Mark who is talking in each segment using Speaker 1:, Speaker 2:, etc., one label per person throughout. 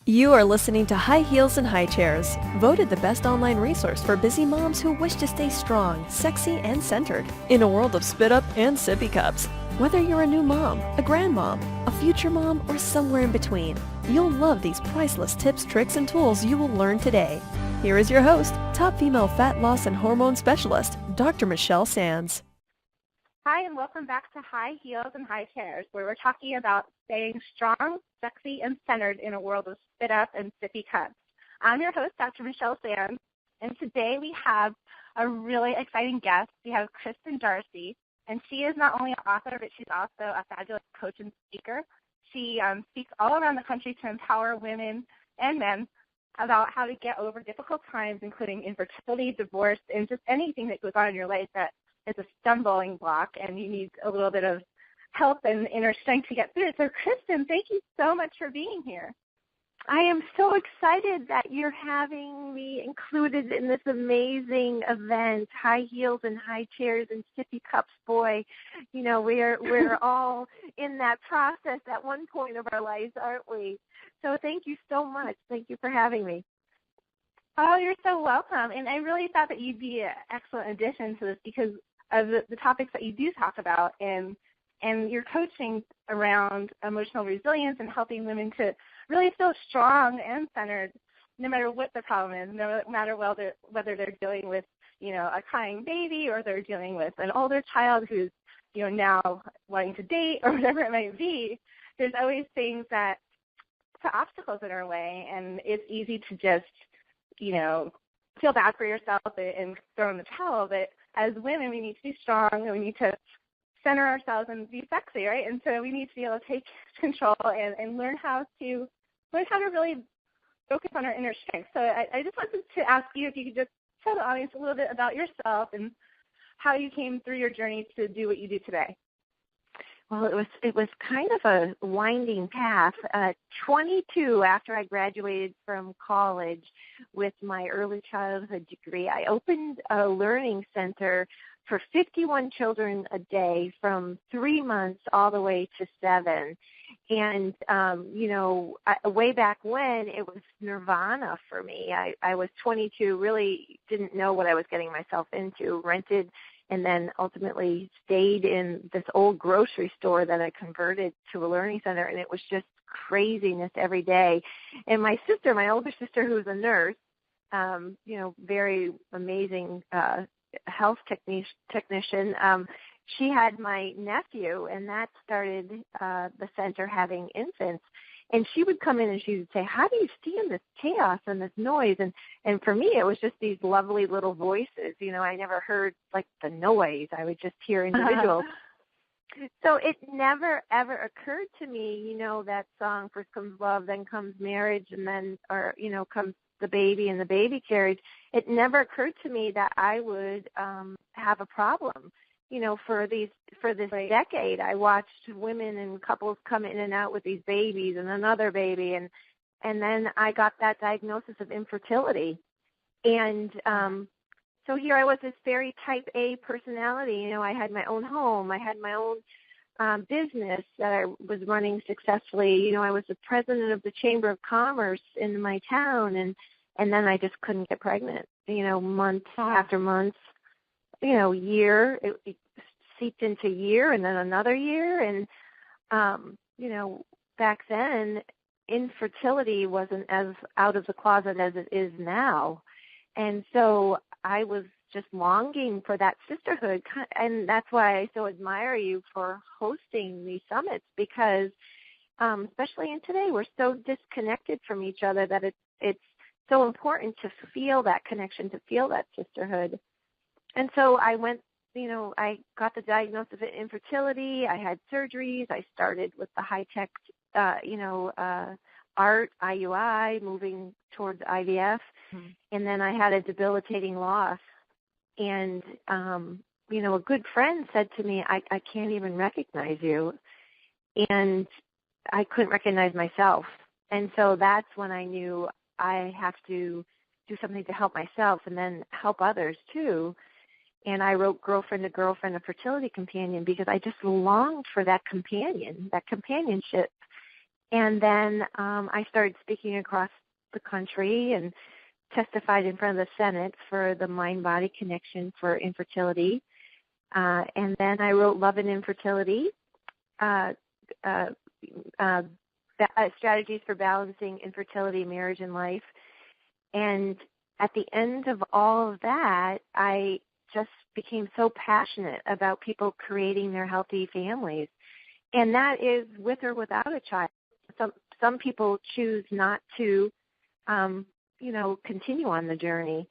Speaker 1: You are listening to High Heels and High Chairs, voted the best online resource for busy moms who wish to stay strong, sexy, and centered in a world of spit up and sippy cups. Whether you're a new mom, a grandmom, a future mom, or somewhere in between, you'll love these priceless tips, tricks, and tools you will learn today. Here is your host, top female fat loss and hormone specialist, Dr. Michelle Sands.
Speaker 2: Hi, and welcome back to High Heels and High Chairs, where we're talking about staying strong, sexy, and centered in a world of spit up and sippy cups. I'm your host, Dr. Michelle Sands, and today we have a really exciting guest. We have Kristen Darcy, and she is not only an author, but she's also a fabulous coach and speaker. She speaks all around the country to empower women and men about how to get over difficult times, including infertility, divorce, and just anything that goes on in your life that is a stumbling block and you need a little bit of help and inner strength to get through it. So, Kristen, thank you so much for being here.
Speaker 3: I am so excited that you're having me included in this amazing event, High Heels and High Chairs and Sippy Cups. Boy, you know, we're all in that process at one point of our lives, aren't we? So thank you so much. Thank you for having me.
Speaker 2: Oh, you're so welcome. And I really thought that you'd be an excellent addition to this because of the topics that you do talk about and your coaching around emotional resilience and helping women to really feel strong and centered no matter what the problem is, no matter whether they're dealing with, you know, a crying baby or they're dealing with an older child who's, you know, now wanting to date or whatever it might be. There's always things that put obstacles in our way, and it's easy to just, you know, feel bad for yourself and throw in the towel. But as women, we need to be strong and we need to center ourselves and be sexy, right? And so we need to be able to take control and learn how to really focus on our inner strength. So I just wanted to ask you if you could just tell the audience a little bit about yourself and how you came through your journey to do what you do today.
Speaker 3: Well, it was kind of a winding path. 22, after I graduated from college with my early childhood degree, I opened a learning center for 51 children a day from 3 months all the way to 7. And, you know, way back when, it was nirvana for me. I was 22, really didn't know what I was getting myself into, rented, and then ultimately stayed in this old grocery store that I converted to a learning center, and it was just craziness every day. And my sister, my older sister, who's a nurse, you know, very amazing health technician, she had my nephew, and that started the center having infants. And she would come in and she would say, how do you stand this chaos and this noise? And for me, it was just these lovely little voices. You know, I never heard like the noise. I would just hear individuals. So it never, ever occurred to me, you know, that song, first comes love, then comes marriage, and then, or, you know, comes the baby and the baby carriage. It never occurred to me that I would have a problem. You know, for this decade, I watched women and couples come in and out with these babies and another baby, and then I got that diagnosis of infertility. And so here I was, this very type A personality. You know, I had my own home. I had my own business that I was running successfully. You know, I was the president of the Chamber of Commerce in my town, and then I just couldn't get pregnant, you know, month after month. You know, year, it seeped into year and then another year. And, you know, back then, infertility wasn't as out of the closet as it is now. And so I was just longing for that sisterhood. And that's why I so admire you for hosting these summits, because especially in today, we're so disconnected from each other that it's so important to feel that connection, to feel that sisterhood. And so I went, you know, I got the diagnosis of infertility. I had surgeries. I started with the high-tech, you know, ART, IUI, moving towards IVF. Mm-hmm. And then I had a debilitating loss. And, you know, a good friend said to me, I can't even recognize you. And I couldn't recognize myself. And so that's when I knew I have to do something to help myself and then help others too. And I wrote Girlfriend to Girlfriend, a fertility companion, because I just longed for that companion, that companionship. And then I started speaking across the country and testified in front of the Senate for the Mind-Body Connection for Infertility. And then I wrote Love and Infertility, Strategies for Balancing Infertility, Marriage, and Life. And at the end of all of that, I just became so passionate about people creating their healthy families. And that is with or without a child. Some people choose not to, continue on the journey.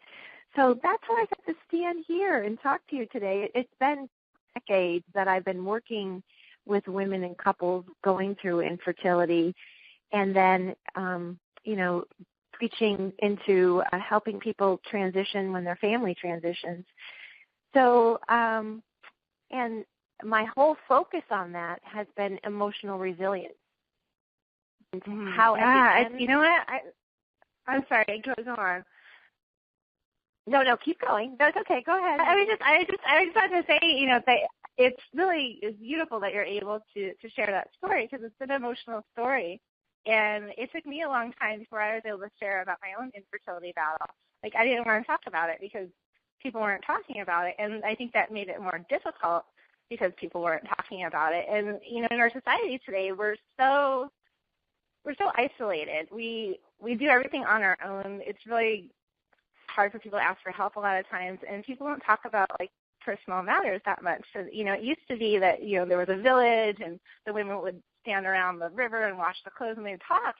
Speaker 3: So that's how I got to stand here and talk to you today. It's been decades that I've been working with women and couples going through infertility, and then, preaching into helping people transition when their family transitions. So, and my whole focus on that has been emotional resilience. And how
Speaker 2: you know what? I'm sorry. Go on.
Speaker 3: No, keep going. That's okay. Go ahead.
Speaker 2: I was about to say, that it's beautiful that you're able to share that story, because it's an emotional story. And it took me a long time before I was able to share about my own infertility battle. Like, I didn't want to talk about it because people weren't talking about it. And I think that made it more difficult because people weren't talking about it. And, in our society today, we're so isolated. We do everything on our own. It's really hard for people to ask for help a lot of times, and people don't talk about, like, personal matters that much. So, it used to be that, there was a village and the women would stand around the river and wash the clothes, and they'd talk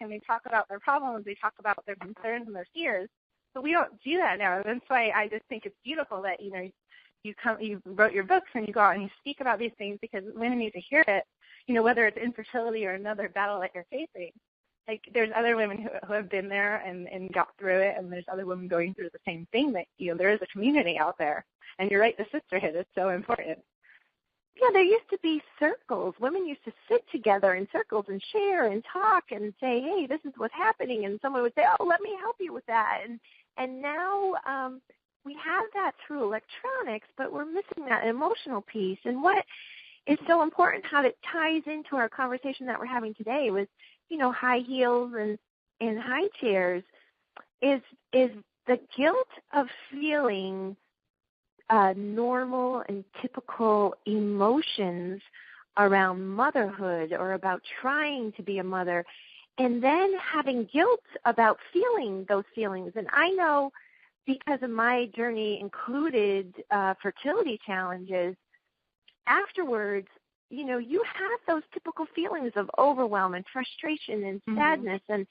Speaker 2: about their problems, they talk about their concerns and their fears. But we don't do that now. That's why I just think it's beautiful that, you wrote your books and you go out and you speak about these things, because women need to hear it, whether it's infertility or another battle that you're facing. Like, there's other women who have been there and got through it, and there's other women going through the same thing, that, there is a community out there. And you're right, the sisterhood is so important.
Speaker 3: Yeah, there used to be circles. Women used to sit together in circles and share and talk and say, hey, this is what's happening. And someone would say, oh, let me help you with that. And now we have that through electronics, but we're missing that emotional piece. And what is so important, how it ties into our conversation that we're having today with, high heels and high chairs, is the guilt of feeling normal and typical emotions around motherhood or about trying to be a mother, and then having guilt about feeling those feelings. And I know, because of my journey included fertility challenges, afterwards, you have those typical feelings of overwhelm and frustration and sadness, and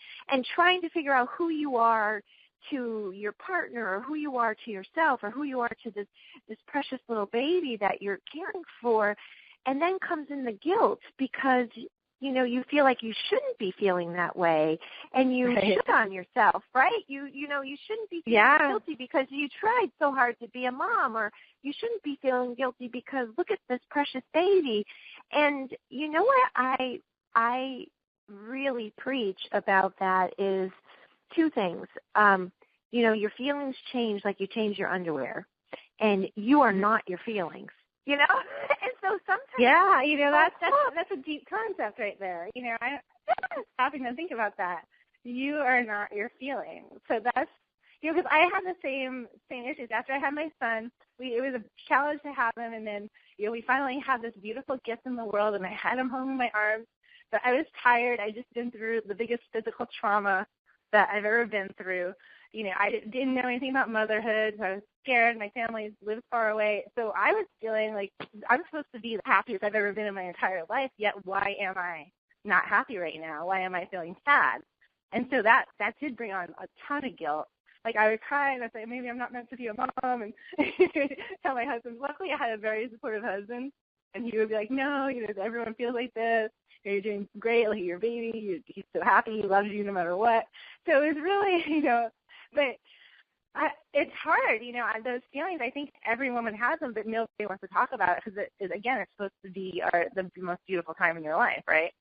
Speaker 3: trying to figure out who you are to your partner, or who you are to yourself, or who you are to this precious little baby that you're caring for. And then comes in the guilt, because you feel like you shouldn't be feeling that way, and you should on yourself, right? You shouldn't be feeling guilty because you tried so hard to be a mom, or you shouldn't be feeling guilty because look at this precious baby. And you know what I really preach about that is two things. Your feelings change like you change your underwear, and you are not your feelings. And so sometimes,
Speaker 2: that's a deep concept right there. I'm stopping to think about that. You are not your feelings. So that's, because I had the same issues after I had my son. It was a challenge to have him, and then we finally had this beautiful gift in the world, and I had him home in my arms. But I was tired. I just been through the biggest physical trauma that I've ever been through. I didn't know anything about motherhood, so I was scared. My family lived far away. So I was feeling like I'm supposed to be the happiest I've ever been in my entire life, yet why am I not happy right now? Why am I feeling sad? And so that did bring on a ton of guilt. Like, I would cry and I'd say, maybe I'm not meant to be a mom, and tell my husband. Luckily, I had a very supportive husband, and he would be like, no, everyone feels like this. You're doing great. Like, your baby, he's so happy. He loves you no matter what. So it was really, but it's hard, those feelings. I think every woman has them, but nobody wants to talk about it because, again, it's supposed to be the most beautiful time in your life, right?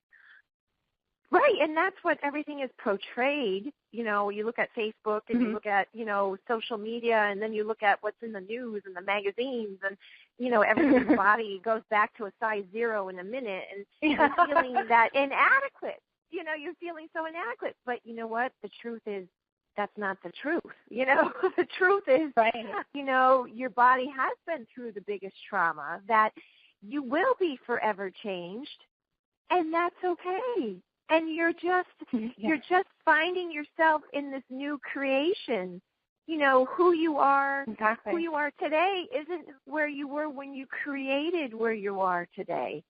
Speaker 3: Right, and that's what everything is portrayed. You look at Facebook and you look at, social media, and then you look at what's in the news and the magazines, and, everybody's body goes back to a size 0 in a minute, and feeling that inadequate. you're feeling so inadequate. But you know what? The truth is, that's not the truth. The truth is,
Speaker 2: right.
Speaker 3: Your body has been through the biggest trauma, that you will be forever changed, and that's okay. And you're just finding yourself in this new creation. Who you are,
Speaker 2: exactly.
Speaker 3: Who you are today isn't where you were when you created where you are today.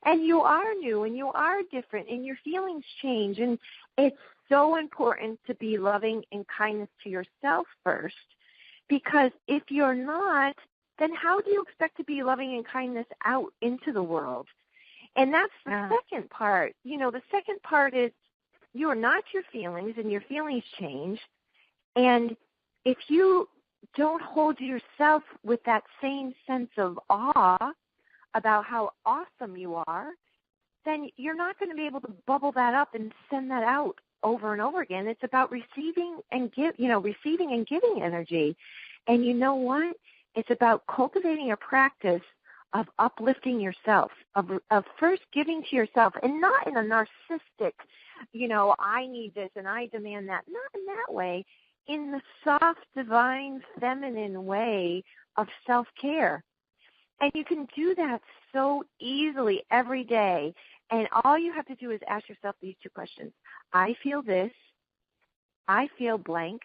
Speaker 3: And you are new, and you are different, and your feelings change. And it's so important to be loving and kindness to yourself first, because if you're not, then how do you expect to be loving and kindness out into the world? And that's the second part. The second part is you are not your feelings, and your feelings change. And if you don't hold yourself with that same sense of awe about how awesome you are, then you're not going to be able to bubble that up and send that out over and over again. It's about receiving and giving energy. And you know what? It's about cultivating a practice of uplifting yourself, of first giving to yourself, and not in a narcissistic, I need this and I demand that. Not in that way. In the soft, divine, feminine way of self-care. And you can do that so easily every day. And all you have to do is ask yourself these two questions. I feel this, I feel blank,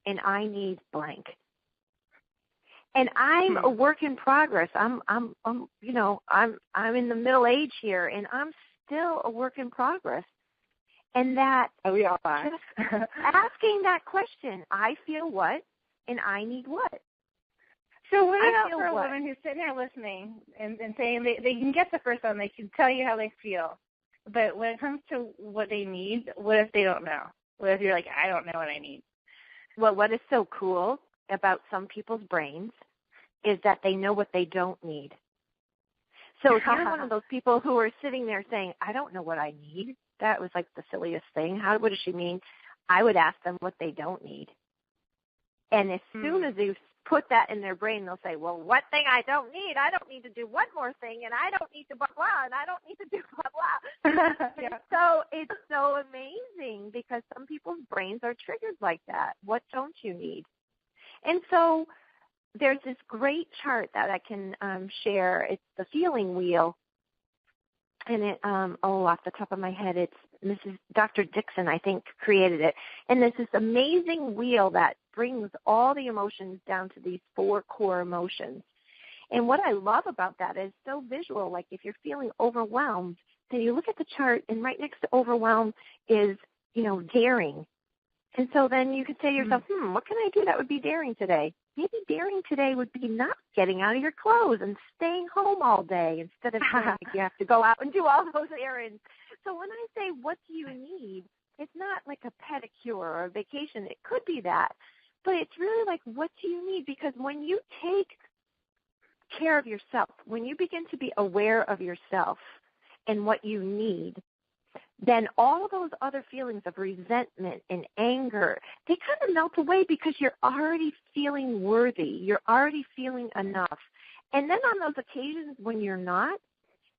Speaker 3: and I need blank. And I'm a work in progress. I'm in the middle age here, and I'm still a work in progress. And that
Speaker 2: we all are.
Speaker 3: Asking that question, I feel what, and I need what.
Speaker 2: So what about for a woman who's sitting there listening and saying they can get the first one, they can tell you how they feel, but when it comes to what they need, what if they don't know? What if you're like, I don't know what I need?
Speaker 3: Well, what is so cool about some people's brains is that they know what they don't need. So if you're one of those people who are sitting there saying, I don't know what I need, that was like the silliest thing. What does she mean? I would ask them what they don't need. And as soon as you put that in their brain, they'll say, well, what thing I don't need to do one more thing, and I don't need to blah, blah, and I don't need to do blah, blah. Yeah. So it's so amazing because some people's brains are triggered like that. What don't you need? And so there's this great chart that I can share. It's the feeling wheel. And it, off the top of my head, it's Mrs. Dr. Dixon, I think, created it. And there's this amazing wheel that brings all the emotions down to these 4 core emotions. And what I love about that is so visual. Like if you're feeling overwhelmed, then you look at the chart, and right next to overwhelm is, daring. And so then you could say to yourself, what can I do that would be daring today? Maybe daring today would be not getting out of your clothes and staying home all day instead of feeling like you have to go out and do all those errands. So when I say, what do you need, it's not like a pedicure or a vacation. It could be that. But it's really like, what do you need? Because when you take care of yourself, when you begin to be aware of yourself and what you need, then all those other feelings of resentment and anger, they kind of melt away because you're already feeling worthy. You're already feeling enough. And then on those occasions when you're not,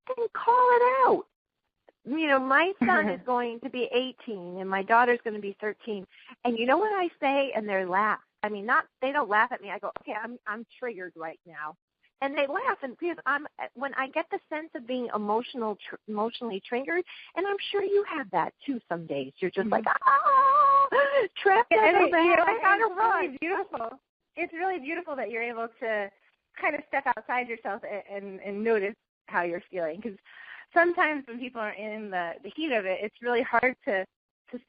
Speaker 3: then call it out. My son is going to be 18 and my daughter's going to be 13. And you know what I say? And they laugh. I mean, they don't laugh at me. I go, okay, I'm triggered right now. And they laugh, and because when I get the sense of being emotionally triggered, and I'm sure you have that too. Some days you're just like, trapped in I gotta run.
Speaker 2: Really beautiful. It's really beautiful that you're able to kind of step outside yourself and notice how you're feeling. Because sometimes when people are in the heat of it, it's really hard to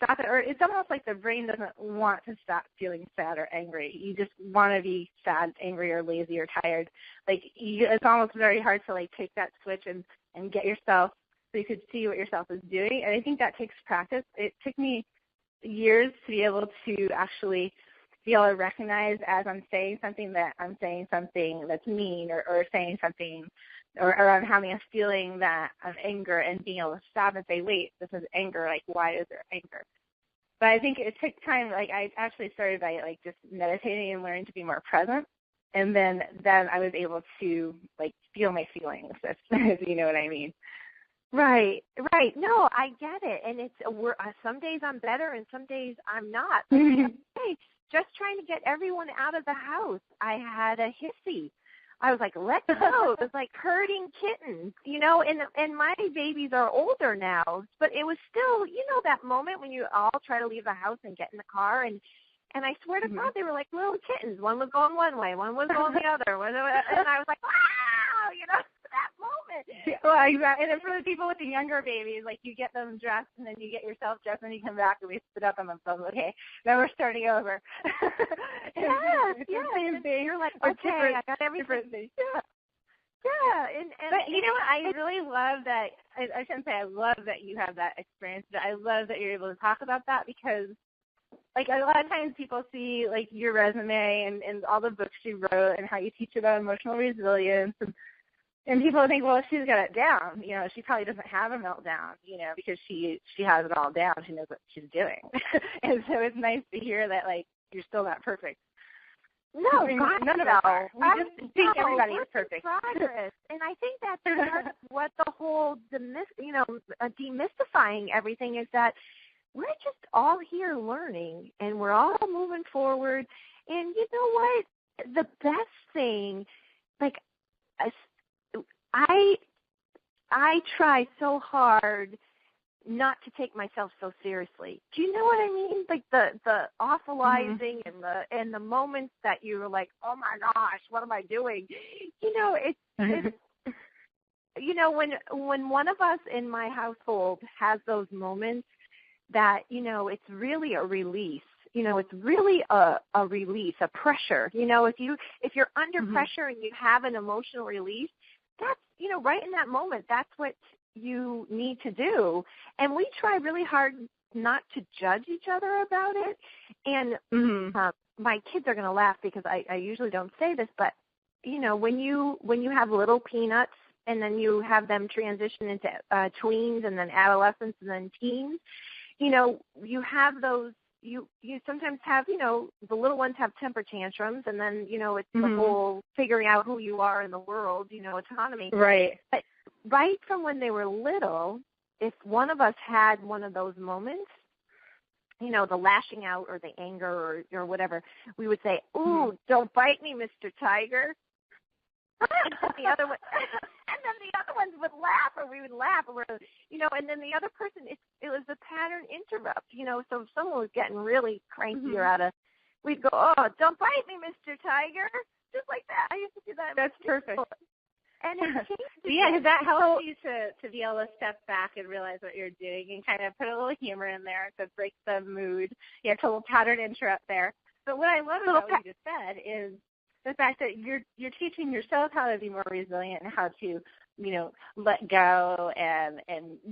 Speaker 2: stop it, or it's almost like the brain doesn't want to stop feeling sad or angry. You just want to be sad, angry, or lazy, or tired. It's almost very hard to take that switch and get yourself so you could see what yourself is doing. And I think that takes practice. It took me years to be able to actually be able to recognize as I'm saying something that's mean or saying something or I'm having a feeling that of anger and being able to stop and say, wait, this is anger. Why is there anger? But I think it took time. I actually started by just meditating and learning to be more present. And then I was able to feel my feelings, if you know what I mean.
Speaker 3: Right, right. No, I get it. And some days I'm better and some days I'm not. But hey, just trying to get everyone out of the house. I had a hissy. I was like, let's go. It was like herding kittens, and my babies are older now, but it was still, that moment when you all try to leave the house and get in the car and I swear to God, they were like little kittens. One was going one way, one was going the other. And I was like, wow, that moment.
Speaker 2: Well, exactly. And then for the people with the younger babies, like you get them dressed and then you get yourself dressed and you come back and we spit up on themselves. Okay, now we're starting over.
Speaker 3: Yes.
Speaker 2: Same thing.
Speaker 3: You're like,
Speaker 2: Or
Speaker 3: okay, I got everything.
Speaker 2: Yeah.
Speaker 3: Yeah.
Speaker 2: But you know what? I really love that. I shouldn't say I love that you have that experience, but I love that you're able to talk about that because, like, a lot of times people see, like, your resume and all the books you wrote and how you teach about emotional resilience and people think, well, she's got it down. She probably doesn't have a meltdown, because she has it all down. She knows what she's doing. And so it's nice to hear that, like, you're still not perfect.
Speaker 3: No,
Speaker 2: none of us are. We just think everybody is perfect.
Speaker 3: Progress. And I think that's what the whole, demystifying everything is that we're just all here learning and we're all moving forward. And you know what? The best thing, like, I try so hard not to take myself so seriously. Do you know what I mean? Like the awfulizing and the moments that you're like, oh my gosh, what am I doing? It's when one of us in my household has those moments that, it's really a release. It's really a release, a pressure. If you're under pressure and you have an emotional release, that's, right in that moment, that's what you need to do. And we try really hard not to judge each other about it. And my kids are going to laugh because I usually don't say this, but, when you have little peanuts and then you have them transition into tweens and then adolescents and then teens, you have those, you sometimes have, the little ones have temper tantrums and then, it's the whole figuring out who you are in the world, autonomy.
Speaker 2: Right.
Speaker 3: But right from when they were little, if one of us had one of those moments, the lashing out or the anger or whatever, we would say, ooh, don't bite me, Mr. Tiger. And the other one, and then the other ones would laugh, or we would laugh, or and then the other person, it was a pattern interrupt, So if someone was getting really cranky or we'd go, oh, don't bite me, Mr. Tiger, just like that. I used to do that.
Speaker 2: That's perfect.
Speaker 3: And it changed.
Speaker 2: Yeah, because that helps you to be able to step back and realize what you're doing and kind of put a little humor in there to break the mood. Yeah, it's a little pattern interrupt there. But what I love about what you just said is the fact that you're teaching yourself how to be more resilient and how to, let go and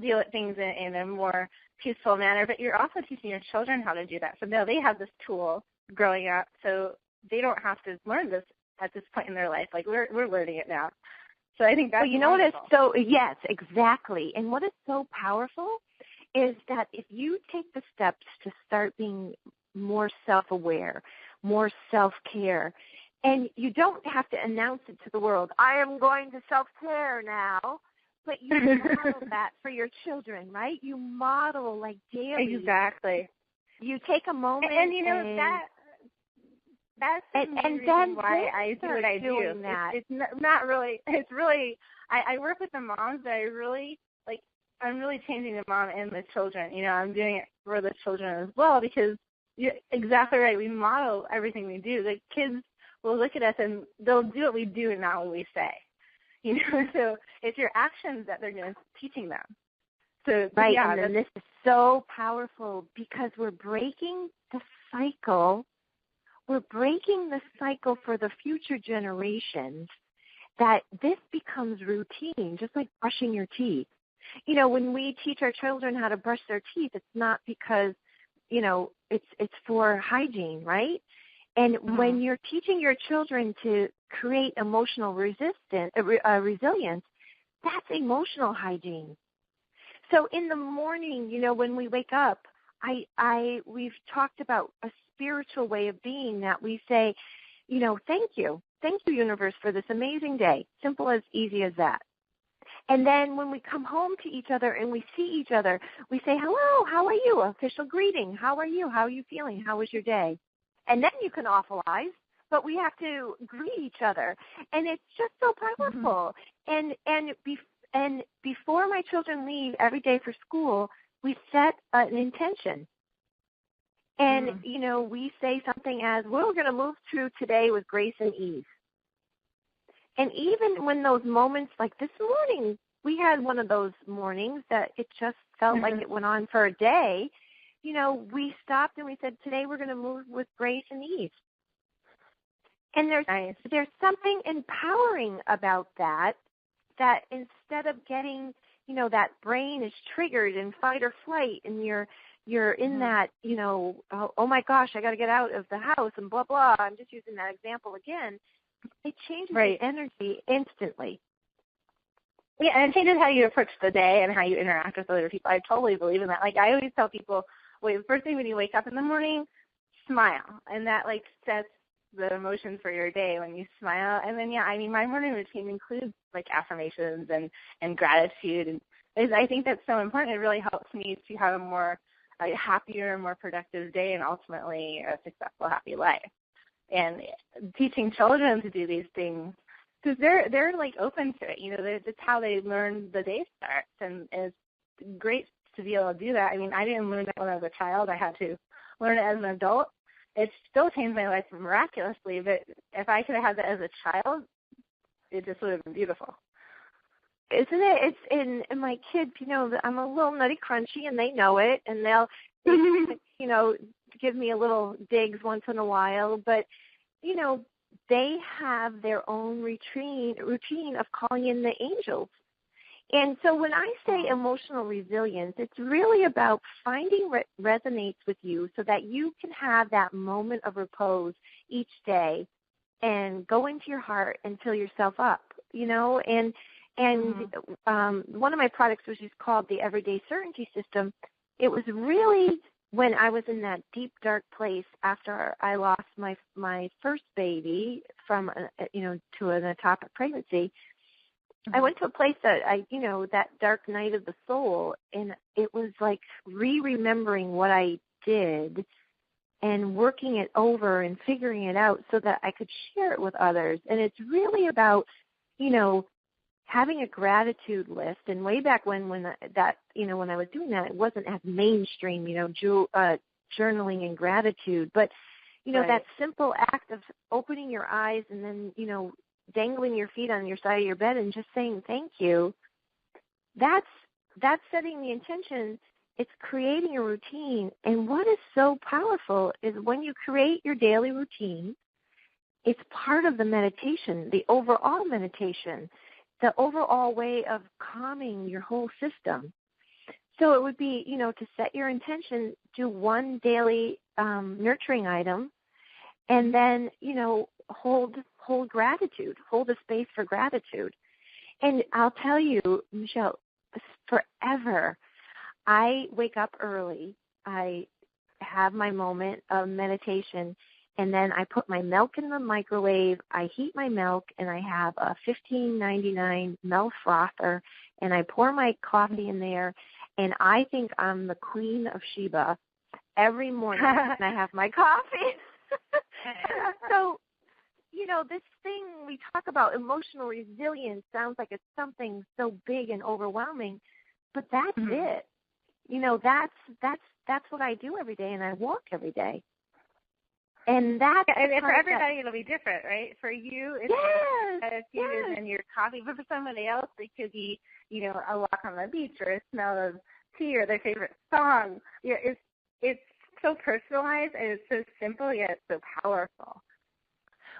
Speaker 2: deal with things in a more peaceful manner. But you're also teaching your children how to do that. So now they have this tool growing up, so they don't have to learn this at this point in their life. Like we're learning it now. So I think that's
Speaker 3: what is so, yes, exactly. And what is so powerful is that if you take the steps to start being more self-aware, more self-care, and you don't have to announce it to the world, I am going to self-care now, but you model that for your children, right? You model like daily.
Speaker 2: Exactly.
Speaker 3: You take a moment
Speaker 2: and that's the main reason why I do what I do. It's not really. It's really. I work with the moms, but I'm really changing the mom and the children. I'm doing it for the children as well because you're exactly right. We model everything we do. The kids will look at us and they'll do what we do and not what we say. So it's your actions that they're teaching them. So
Speaker 3: right,
Speaker 2: yeah,
Speaker 3: and this is so powerful because we're breaking the cycle. We're breaking the cycle for the future generations that this becomes routine, just like brushing your teeth. When we teach our children how to brush their teeth, it's not because, it's for hygiene, right? And when you're teaching your children to create emotional resilience, that's emotional hygiene. So in the morning, when we wake up, we've talked about a spiritual way of being that we say, thank you, universe, for this amazing day. Simple as easy as that. And then when we come home to each other and we see each other, we say, hello, how are you? Official greeting. How are you? How are you feeling? How was your day? And then you can awfulize, but we have to greet each other. And it's just so powerful. And before my children leave every day for school, we set an intention. And, we say something as, we're going to move through today with grace and ease. And even when those moments, like this morning, we had one of those mornings that it just felt like it went on for a day, we stopped and we said, today we're going to move with grace and ease. And there's something empowering about that instead of getting, that brain is triggered in fight or flight and you're in that, oh my gosh, I got to get out of the house and blah, blah. I'm just using that example again. It changes the energy instantly.
Speaker 2: Yeah, and it changes how you approach the day and how you interact with other people. I totally believe in that. Like, I always tell people, the first thing when you wake up in the morning, smile. And that, sets the emotions for your day when you smile. And then, my morning routine includes, affirmations and gratitude. And I think that's so important. It really helps me to have a happier, more productive day and ultimately a successful, happy life. And teaching children to do these things, because they're open to it. That's how they learn the day starts, and it's great to be able to do that. I didn't learn that when I was a child. I had to learn it as an adult. It still changed my life miraculously, but if I could have had that as a child, it just would have been beautiful.
Speaker 3: Isn't it? It's in my kids, I'm a little nutty crunchy, and they know it, and they'll, give me a little digs once in a while, but, they have their own routine of calling in the angels. And so when I say emotional resilience, it's really about finding what resonates with you so that you can have that moment of repose each day and go into your heart and fill yourself up, and one of my products was just called the Everyday Certainty System. It was really when I was in that deep, dark place after I lost my first baby from, to an ectopic pregnancy. I went to a place that that dark night of the soul, and it was like remembering what I did and working it over and figuring it out so that I could share it with others. And it's really about, having a gratitude list. And way back when I was doing that, it wasn't as mainstream, journaling and gratitude. But, that simple act of opening your eyes and then, dangling your feet on your side of your bed and just saying thank you, that's setting the intention. It's creating a routine. And what is so powerful is when you create your daily routine, it's part of the meditation, the overall meditation, the overall way of calming your whole system. So it would be, to set your intention, do one daily nurturing item, and then, hold gratitude, hold a space for gratitude. And I'll tell you, Michelle, forever, I wake up early, I have my moment of meditation, and then I put my milk in the microwave, I heat my milk, and I have a $15.99 milk frother, and I pour my coffee in there, and I think I'm the Queen of Sheba every morning when I have my coffee. So, this thing we talk about, emotional resilience, sounds like it's something so big and overwhelming, but that's it. That's what I do every day, and I walk every day. And
Speaker 2: for everybody, it'll be different, right? For you, it's gratitude and your coffee, but for somebody else, it could be, a walk on the beach or a smell of tea or their favorite song. It's so personalized and it's so simple, yet it's so powerful.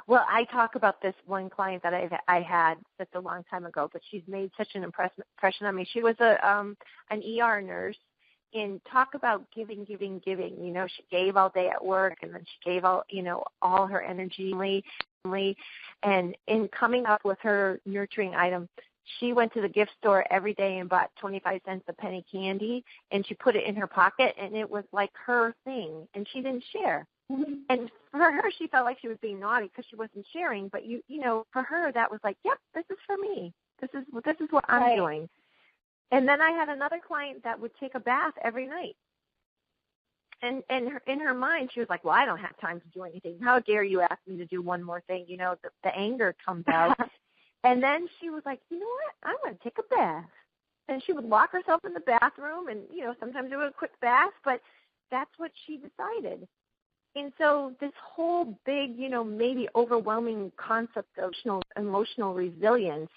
Speaker 3: Well, I talk about this one client that I had that's a long time ago, but she's made such an impression on me. She was an ER nurse. And talk about giving. She gave all day at work, and then she gave all her energy. And in coming up with her nurturing item, she went to the gift store every day and bought 25 cents a penny candy, and she put it in her pocket, and it was like her thing, and she didn't share. And for her, she felt like she was being naughty because she wasn't sharing. But for her, that was like, yep, this is for me. This is what I'm
Speaker 2: right.
Speaker 3: doing. And then I had another client that would take a bath every night. And in her mind, she was like, well, I don't have time to do anything. How dare you ask me to do one more thing? You know, the anger comes out. And then she was like, you know what? I want to take a bath. And she would lock herself in the bathroom and, you know, sometimes do a quick bath, but that's what she decided. And so this whole big, you know, maybe overwhelming concept of emotional resilience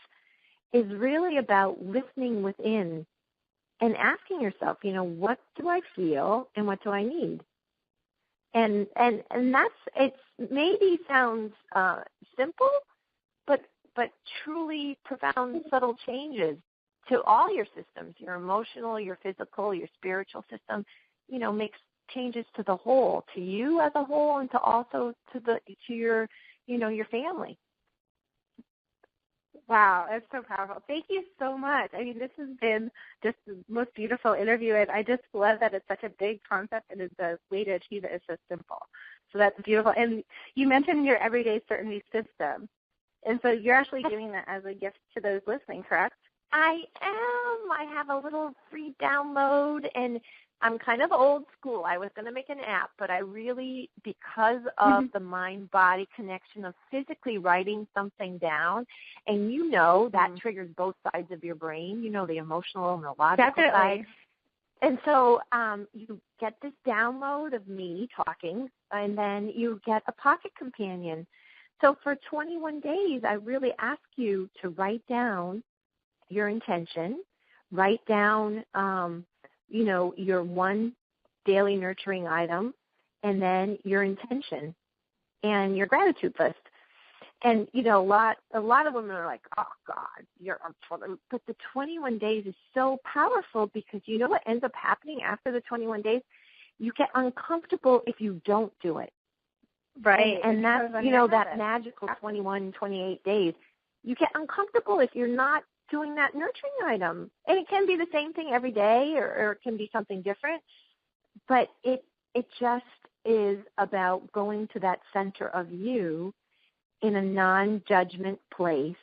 Speaker 3: is really about listening within and asking yourself, you know, what do I feel and what do I need? And that's, it's maybe sounds simple, but truly profound, subtle changes to all your systems, your emotional, your physical, your spiritual system, you know, makes changes to the whole, to you as a whole, and to also to your, you know, your family.
Speaker 2: Wow, that's so powerful. Thank you so much. I mean, this has been just the most beautiful interview, and I just love that it's such a big concept, and the way to achieve it is so simple. So that's beautiful. And you mentioned your everyday certainty system, and so you're actually giving that as a gift to those listening, correct?
Speaker 3: I am. I have a little free download, and I'm kind of old school. I was going to make an app, but I really, because of the mind-body connection of physically writing something down, and you know that triggers both sides of your brain, you know, the emotional and the logical side. And so you get this download of me talking, and then you get a pocket companion. So for 21 days, I really ask you to write down your intention, write down you know, your one daily nurturing item, and then your intention and your gratitude list. And, you know, a lot of women are like, oh, God, but the 21 days is so powerful because you know what ends up happening after the 21 days? You get uncomfortable if you don't do it.
Speaker 2: Right.
Speaker 3: And that's, you know, that magical 21, 28 days. You get uncomfortable if you're not doing that nurturing item. And it can be the same thing every day or it can be something different. But it just is about going to that center of you in a non-judgment place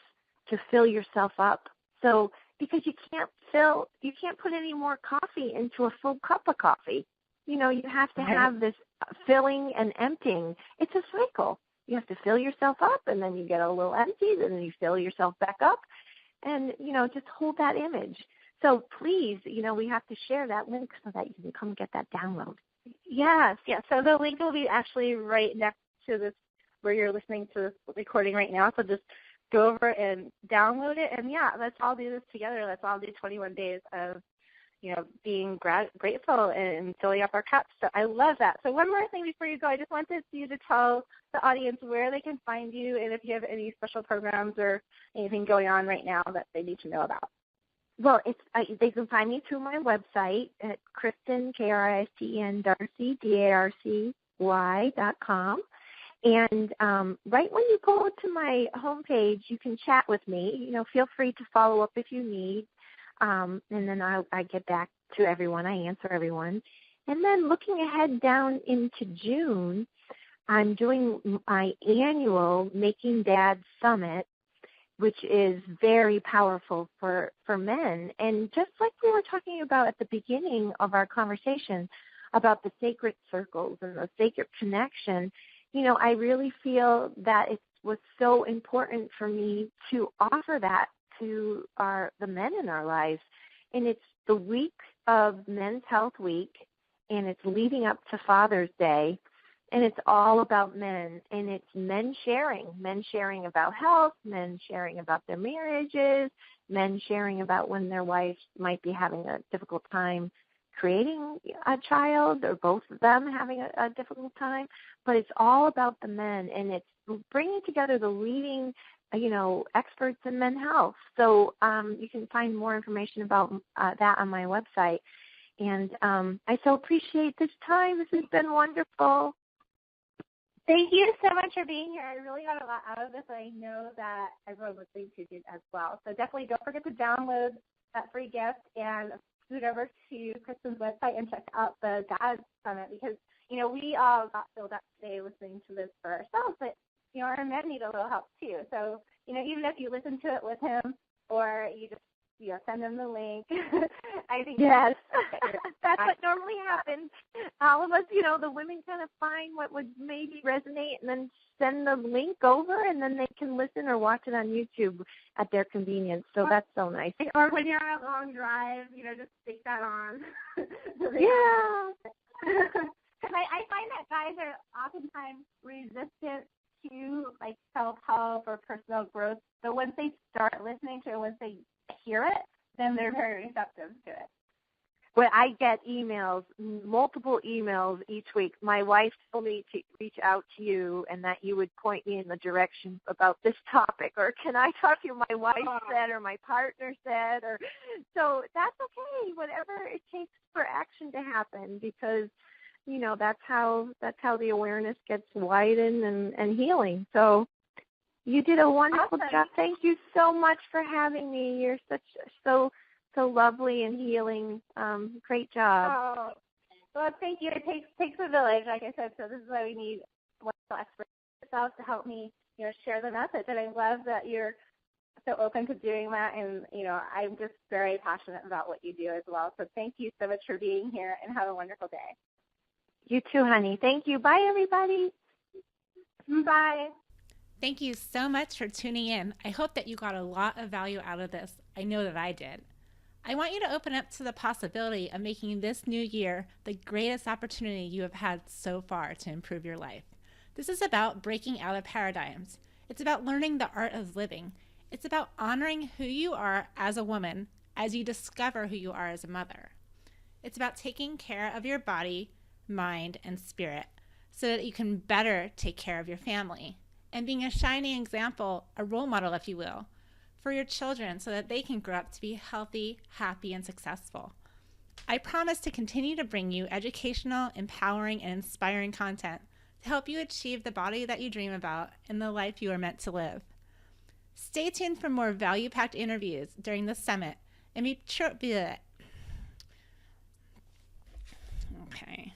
Speaker 3: to fill yourself up. So because you can't put any more coffee into a full cup of coffee. You know, you have to have this filling and emptying. It's a cycle. You have to fill yourself up and then you get a little empty and then you fill yourself back up. And, you know, just hold that image. So please, you know, we have to share that link so that you can come get that download.
Speaker 2: Yes. So the link will be actually right next to this, where you're listening to this recording right now. So just go over and download it. And, yeah, let's all do this together. Let's all do 21 days of, you know, being grateful and filling up our cups. So I love that. So one more thing before you go, I just wanted you to tell the audience where they can find you and if you have any special programs or anything going on right now that they need to know about.
Speaker 3: Well, they can find me through my website at Kristen, Kristen, Darcy, DARCY.com. And right when you go to my homepage, you can chat with me. You know, feel free to follow up if you need. And then I get back to everyone. I answer everyone. And then looking ahead down into June, I'm doing my annual Making Dad Summit, which is very powerful for men. And just like we were talking about at the beginning of our conversation about the sacred circles and the sacred connection, you know, I really feel that it was so important for me to offer that to the men in our lives. And it's the week of Men's Health Week, and it's leading up to Father's Day, and it's all about men, and it's men sharing about health, men sharing about their marriages, men sharing about when their wife might be having a difficult time creating a child, or both of them having a difficult time. But it's all about the men, and it's bringing together the leading experts in men's health. So you can find more information about that on my website. And I so appreciate this time. This has been wonderful.
Speaker 2: Thank you so much for being here. I really got a lot out of this. I know that everyone listening to did as well. So definitely don't forget to download that free gift and scoot over to Kristen's website and check out the Dad Summit, because, you know, we all got filled up today listening to this for ourselves, but, you know, our men need a little help too. So, you know, even if you listen to it with him or you just send them the link. I think
Speaker 3: yes, that's what normally happens. All of us, the women kind of find what would maybe resonate and then send the link over, and then they can listen or watch it on YouTube at their convenience. So that's so nice.
Speaker 2: Or when you're on a long drive, just stick that on.
Speaker 3: Yeah.
Speaker 2: Because I find that guys are oftentimes resistant to like self-help or personal growth. So once they start listening to it, once they hear it, then they're very receptive to it.
Speaker 3: Well, I get emails, multiple emails each week. My wife told me to reach out to you and that you would point me in the direction about this topic, or can I talk to you? My wife said, or my partner said, or so that's okay. Whatever it takes for action to happen, because that's how the awareness gets widened and healing. So you did a wonderful job. Thank you so much for having me. You're so lovely and healing. Great job.
Speaker 2: Oh, well, thank you. It takes a village, like I said. So this is why we need wonderful experts yourself to help me, share the message. And I love that you're so open to doing that. And I'm just very passionate about what you do as well. So thank you so much for being here, and have a wonderful day.
Speaker 3: You too, honey. Thank you. Bye, everybody.
Speaker 2: Bye.
Speaker 4: Thank you so much for tuning in. I hope that you got a lot of value out of this. I know that I did. I want you to open up to the possibility of making this new year the greatest opportunity you have had so far to improve your life. This is about breaking out of paradigms. It's about learning the art of living. It's about honoring who you are as a woman as you discover who you are as a mother. It's about taking care of your body, mind, and spirit so that you can better take care of your family, and being a shining example, a role model, if you will, for your children so that they can grow up to be healthy, happy, and successful. I promise to continue to bring you educational, empowering, and inspiring content to help you achieve the body that you dream about and the life you are meant to live. Stay tuned for more value-packed interviews during the summit, and be sure... Okay.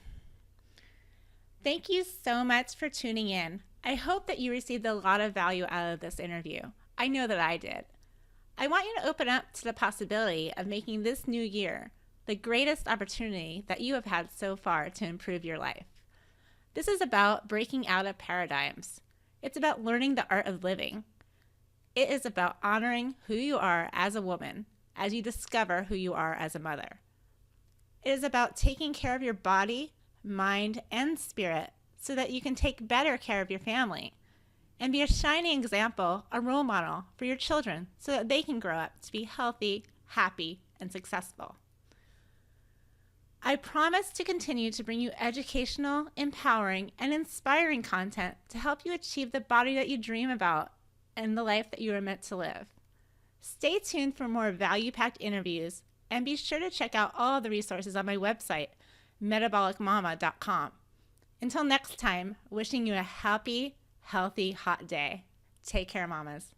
Speaker 4: Thank you so much for tuning in. I hope that you received a lot of value out of this interview. I know that I did. I want you to open up to the possibility of making this new year the greatest opportunity that you have had so far to improve your life. This is about breaking out of paradigms. It's about learning the art of living. It is about honoring who you are as a woman as you discover who you are as a mother. It is about taking care of your body, mind, and spirit so that you can take better care of your family and be a shining example, a role model for your children so that they can grow up to be healthy, happy, and successful. I promise to continue to bring you educational, empowering, and inspiring content to help you achieve the body that you dream about and the life that you are meant to live. Stay tuned for more value-packed interviews, and be sure to check out all the resources on my website, metabolicmama.com. Until next time, wishing you a happy, healthy, hot day. Take care, mamas.